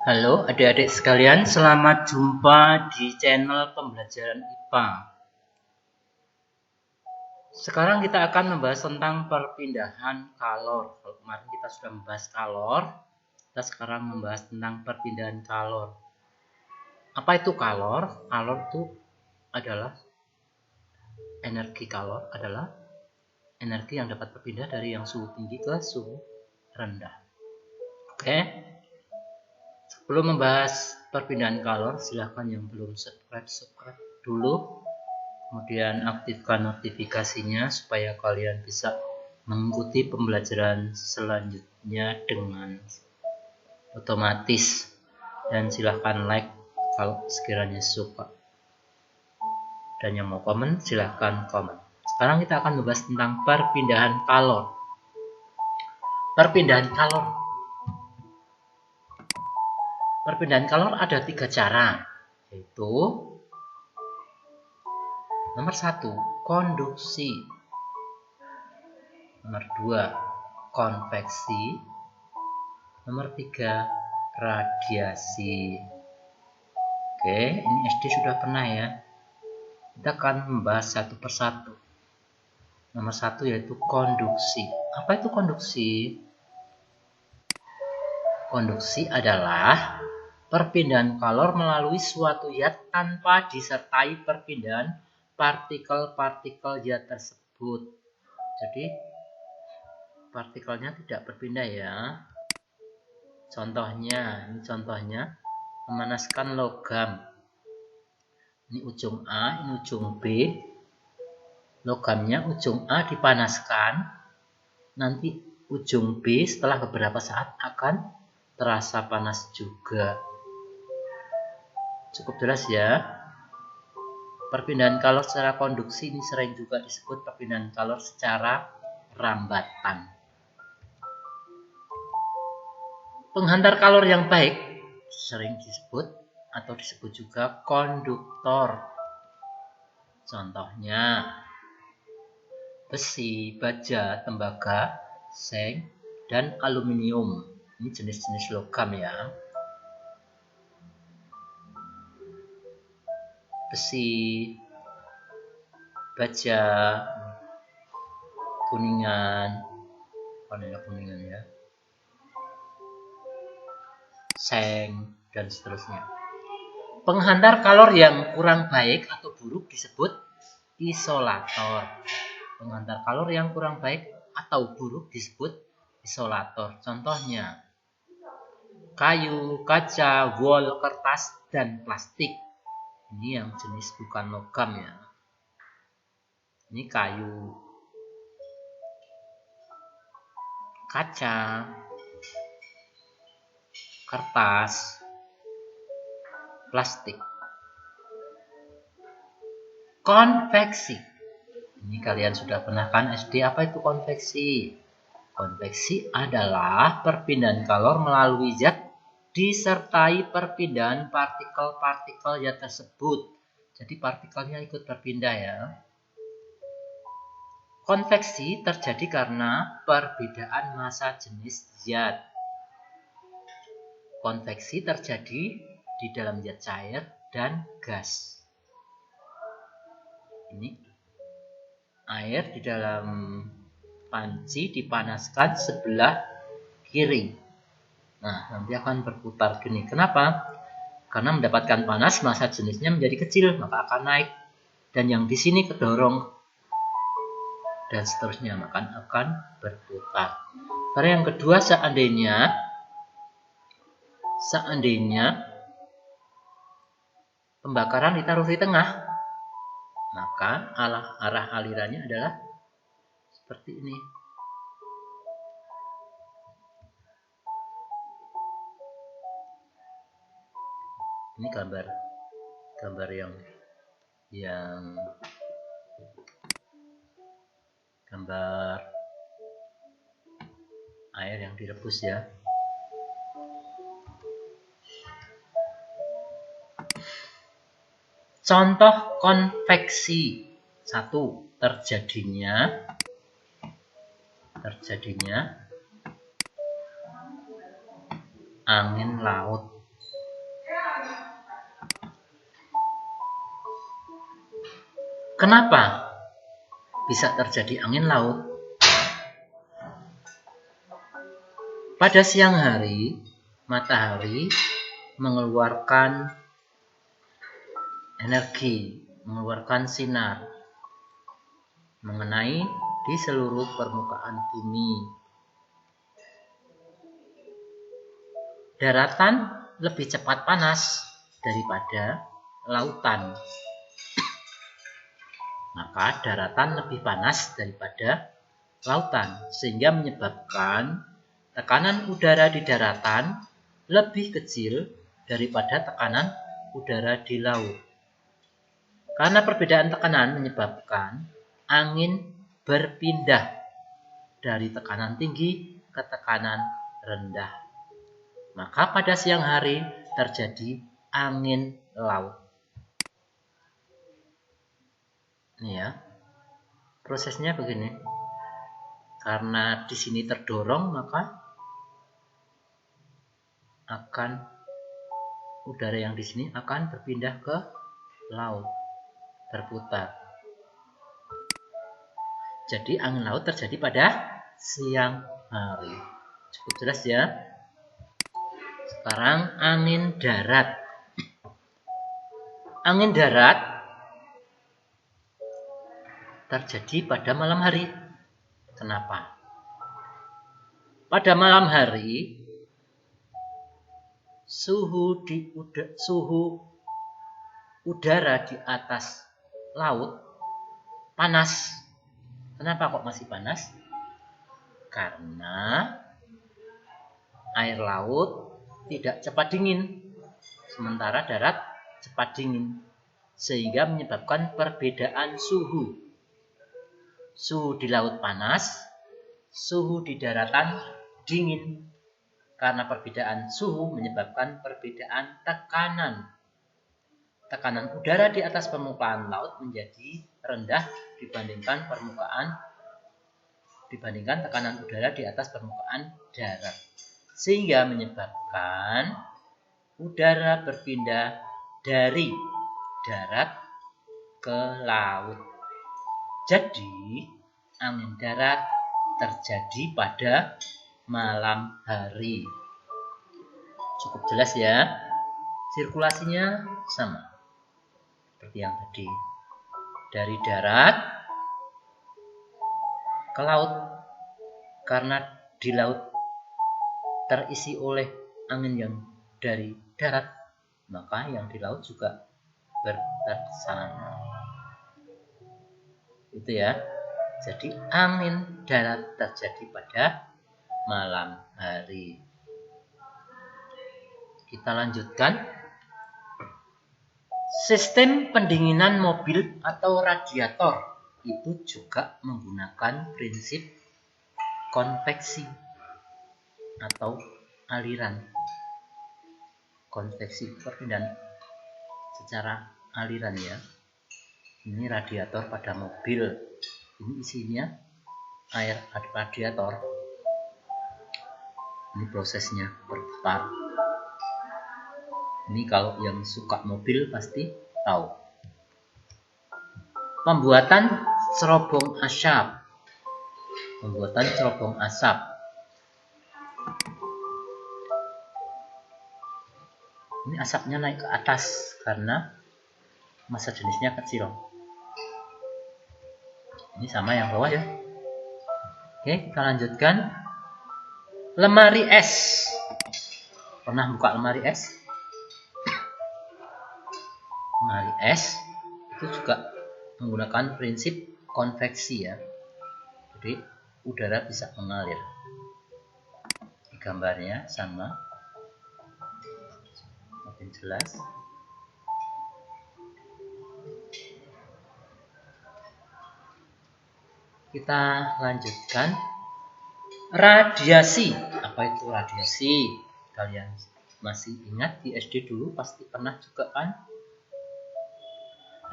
Halo adik-adik sekalian, selamat jumpa di channel pembelajaran IPA. Sekarang kita akan membahas tentang perpindahan kalor. Kalau kemarin kita sudah membahas kalor, kita sekarang membahas tentang perpindahan kalor. Apa itu kalor? Kalor itu adalah energi yang dapat berpindah dari yang suhu tinggi ke suhu rendah. Oke. Sebelum membahas perpindahan kalor, silahkan yang belum subscribe dulu. Kemudian aktifkan notifikasinya supaya kalian bisa mengikuti pembelajaran selanjutnya dengan otomatis. Dan silahkan like kalau sekiranya suka. Dan yang mau komen silahkan komen. Sekarang kita akan membahas tentang perpindahan kalor. Perpindahan kalor ada 3 cara, yaitu nomor 1, konduksi, nomor 2, konveksi, nomor 3, radiasi. Oke, ini SD sudah pernah ya. Kita akan membahas satu persatu. Nomor 1 yaitu konduksi. Apa itu konduksi? Konduksi adalah perpindahan kalor melalui suatu zat tanpa disertai perpindahan partikel-partikel zat tersebut. Jadi partikelnya tidak berpindah ya. Contohnya memanaskan logam. Ini ujung A, ini ujung B. Logamnya ujung A dipanaskan, nanti ujung B setelah beberapa saat akan terasa panas juga. Cukup jelas ya. Perpindahan kalor secara konduksi ini sering juga disebut perpindahan kalor secara rambatan. Penghantar kalor yang baik sering disebut atau disebut juga konduktor. Contohnya besi, baja, tembaga, seng, dan aluminium. Ini jenis-jenis logam ya. Besi, baja, kuningan, warnanya kuningan ya, seng, dan seterusnya. Penghantar kalor yang kurang baik atau buruk disebut isolator. Penghantar kalor yang kurang baik atau buruk disebut isolator. Contohnya kayu, kaca, wol, kertas, dan plastik. Ini yang jenis bukan logam ya. Ini kayu, kaca, kertas, plastik. Konveksi. Ini kalian sudah pernah kan SD, apa itu konveksi? Konveksi adalah perpindahan kalor melalui zat disertai perpindahan partikel-partikel zat tersebut. Jadi partikelnya ikut berpindah ya. Konveksi terjadi karena perbedaan massa jenis zat. Konveksi terjadi di dalam zat cair dan gas. Ini air di dalam panci dipanaskan sebelah kiri. Nah, nanti akan berputar gini. Kenapa? Karena mendapatkan panas, massa jenisnya menjadi kecil, maka akan naik. Dan yang di sini kedorong dan seterusnya, maka akan berputar. Karena yang kedua, seandainya pembakaran ditaruh di tengah, maka arah alirannya adalah seperti ini. Ini gambar yang gambar air yang direbus ya. Contoh konveksi. 1. Terjadinya angin laut. Kenapa bisa terjadi angin laut? Pada siang hari, matahari mengeluarkan energi, mengeluarkan sinar mengenai di seluruh permukaan bumi. Daratan lebih cepat panas daripada lautan. Maka daratan lebih panas daripada lautan, sehingga menyebabkan tekanan udara di daratan lebih kecil daripada tekanan udara di laut. Karena perbedaan tekanan menyebabkan angin berpindah dari tekanan tinggi ke tekanan rendah. Maka pada siang hari terjadi angin laut. Ini ya, prosesnya begini. Karena di sini terdorong, maka akan udara yang di sini akan berpindah ke laut, berputar. Jadi angin laut terjadi pada siang hari. Cukup jelas ya. Sekarang angin darat. Angin darat terjadi pada malam hari. Kenapa? Pada malam hari suhu udara di atas laut panas. Kenapa kok masih panas? Karena air laut tidak cepat dingin, sementara darat cepat dingin, sehingga menyebabkan perbedaan suhu. Suhu di laut panas, suhu di daratan dingin. Karena perbedaan suhu menyebabkan perbedaan tekanan. Tekanan udara di atas permukaan laut menjadi rendah dibandingkan tekanan udara di atas permukaan darat. Sehingga menyebabkan udara berpindah dari darat ke laut. Jadi, angin darat terjadi pada malam hari. Cukup jelas ya. Sirkulasinya sama seperti yang tadi. Dari darat ke laut. Karena di laut terisi oleh angin yang dari darat, maka yang di laut juga berputar sama. Itu ya. Jadi angin darat terjadi pada malam hari. Kita lanjutkan. Sistem pendinginan mobil atau radiator itu juga menggunakan prinsip konveksi atau aliran. Konveksi perpindahan secara aliran ya. Ini radiator pada mobil. Ini isinya air radiator. Ini prosesnya berputar. Ini kalau yang suka mobil pasti tahu. Pembuatan cerobong asap. Pembuatan cerobong asap. Ini asapnya naik ke atas karena massa jenisnya kecil. Ini sama yang bawah ya. Oke, kita lanjutkan. Lemari es. Pernah buka lemari es? Lemari es itu juga menggunakan prinsip konveksi ya. Jadi udara bisa mengalir. Di gambarnya sama. Makin jelas. Kita lanjutkan. Radiasi. Apa itu radiasi? Kalian masih ingat di SD dulu pasti pernah juga kan?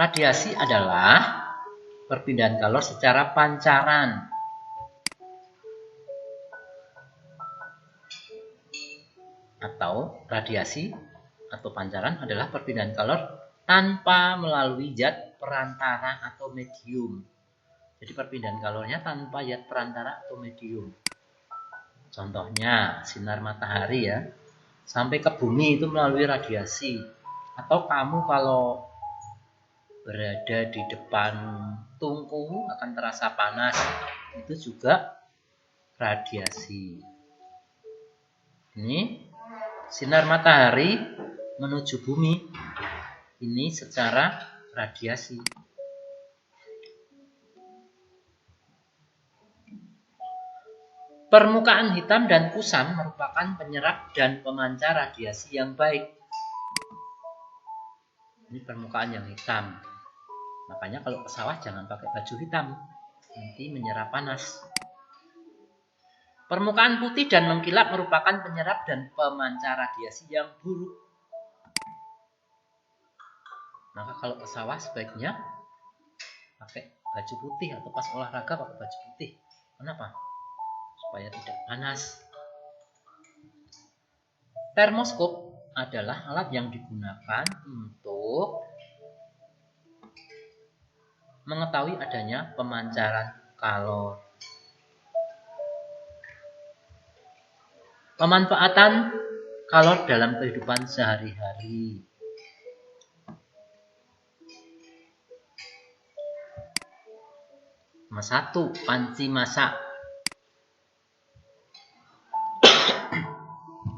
Radiasi adalah perpindahan kalor secara pancaran. Atau radiasi atau pancaran adalah perpindahan kalor tanpa melalui zat perantara atau medium. Jadi perpindahan kalornya tanpa zat perantara atau medium. Contohnya sinar matahari ya, sampai ke bumi itu melalui radiasi. Atau kamu kalau berada di depan tungku akan terasa panas, itu juga radiasi. Ini sinar matahari menuju bumi, ini secara radiasi. Permukaan hitam dan kusam merupakan penyerap dan pemancar radiasi yang baik. Ini permukaan yang hitam. Makanya kalau ke sawah jangan pakai baju hitam, nanti menyerap panas. Permukaan putih dan mengkilap merupakan penyerap dan pemancar radiasi yang buruk. Maka kalau ke sawah sebaiknya pakai baju putih atau pas olahraga pakai baju putih. Kenapa? Supaya tidak panas. Termoskop adalah alat yang digunakan untuk mengetahui adanya pemancaran kalor. Pemanfaatan kalor dalam kehidupan sehari-hari. Nomor 1, panci masak.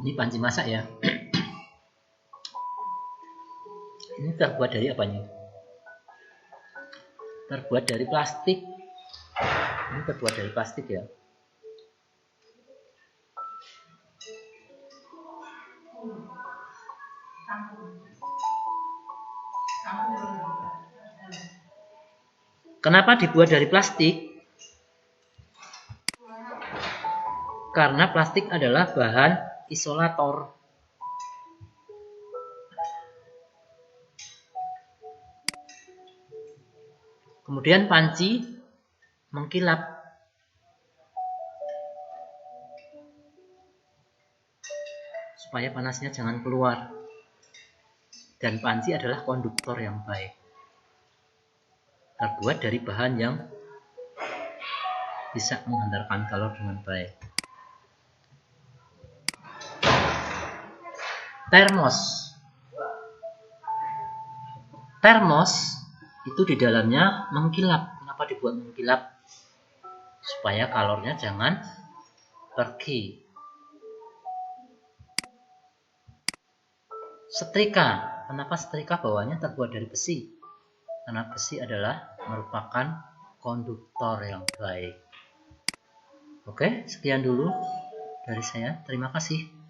Ini panci masak ya. Ini terbuat dari apa nih? Terbuat dari plastik. Ini terbuat dari plastik ya. Kenapa dibuat dari plastik? Karena plastik adalah bahan isolator. Kemudian panci mengkilap. Supaya panasnya jangan keluar. Dan panci adalah konduktor yang baik. Terbuat dari bahan yang bisa menghantarkan kalor dengan baik. Termos. Termos itu di dalamnya mengkilap. Kenapa dibuat mengkilap? Supaya kalornya jangan pergi. Setrika. Kenapa setrika bawahnya terbuat dari besi? Karena besi adalah merupakan konduktor yang baik. Oke, sekian dulu dari saya. Terima kasih.